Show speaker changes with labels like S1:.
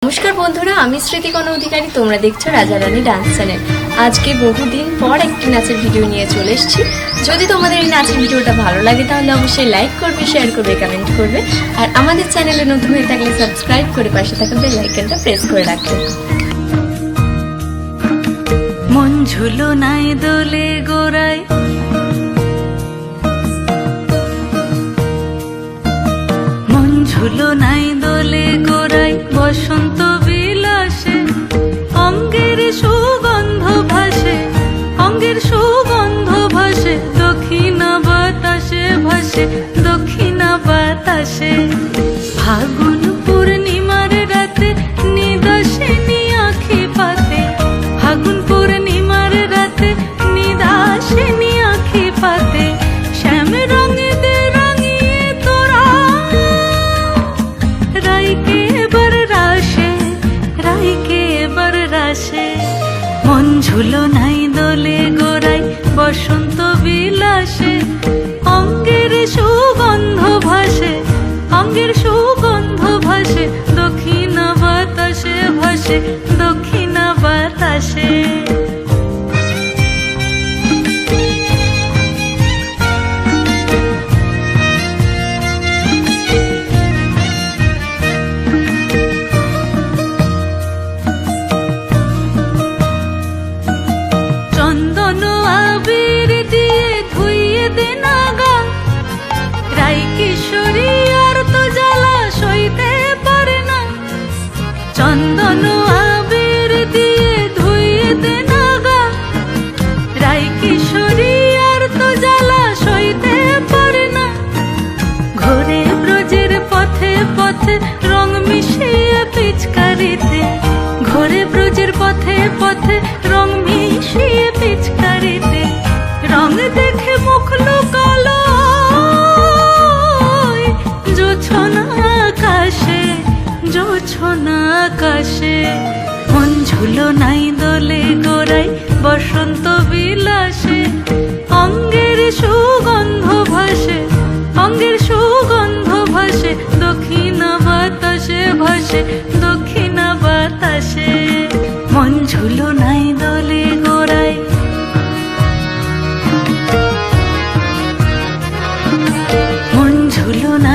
S1: নমস্কার বন্ধুরা, আমি স্মৃতিকণা অধিকারী। তোমরা দেখছো রাজা রানী ডান্স চ্যানেল। আজকে বহুদিন পর একটি নাচের ভিডিও নিয়ে চলে এসেছি। যদি তোমাদের এই নাচের ভিডিওটা ভালো লাগে তাহলে অবশ্যই লাইক করবে, শেয়ার করবে, কমেন্ট করবে। আর আমাদের চ্যানেলে নতুন হয়ে থাকলে সাবস্ক্রাইব করে পাশে থাকা বেল আইকনটা প্রেস করে রাখবে।
S2: মন ঝুলো নাই দোলে গোড়ায়, মন ঝুলো নাই দোলে গোড়ায়, বসন্ত বিলাসে অঙ্গের সুগন্ধ ভাসে, অঙ্গের সুগন্ধ ভাসে, দক্ষিণা বাতাসে ভাসে, দক্ষিণা বাতাসে। ফাগুন পূর্ণিমার রাতে নিদাসিনী আঁখি পাতে, ফাগুন পূর্ণিমার রাতে নিদাসিনী আঁখি পাতে, শ্যাম রঙে দে রাঙিয়ে তোরা রাইকে এবার রাশে, রাইকে এবার রাশে। মন ঝুলো নাই দোলে গোড়ায়, বসন্ত বিলাসে অঙ্গের সুগন্ধ ভাসে, অঙ্গের সুগন্ধ ভাসে, দক্ষিণা বাতাসে ভাসে, দক্ষিণা বাতাসে। চন্দন আবির দিয়ে ধুইয়ে দে নাগা, রাই কিশোরী আর তো জ্বালা সইতে পারে না। চন্দন আবির দিয়ে ধুইয়ে দে নাগা, রাই কিশোরী আর তো জ্বালা সইতে পারে না। ঘোরে ব্রজের পথে পথে রং মিশিয়ে পিচকারিতে, ঘোরে ব্রজের পথে পথে রং মিশিয়ে পিচকারিতে, রং দেখে মুখ লুকালো জোছনা আকাশে, জোছনা আকাশে। মন ঝুলো নাই দোলে গোড়ায়, বসন্ত বিলাসে অঙ্গের সুগন্ধ ভাসে, অঙ্গের সুগন্ধ ভাসে, দক্ষিণা বাতাসে ভাসে, দক্ষিণা বাতাসে। মন ঝুলো নাই দোলে গোড়ায়, মন ঝুলো নাই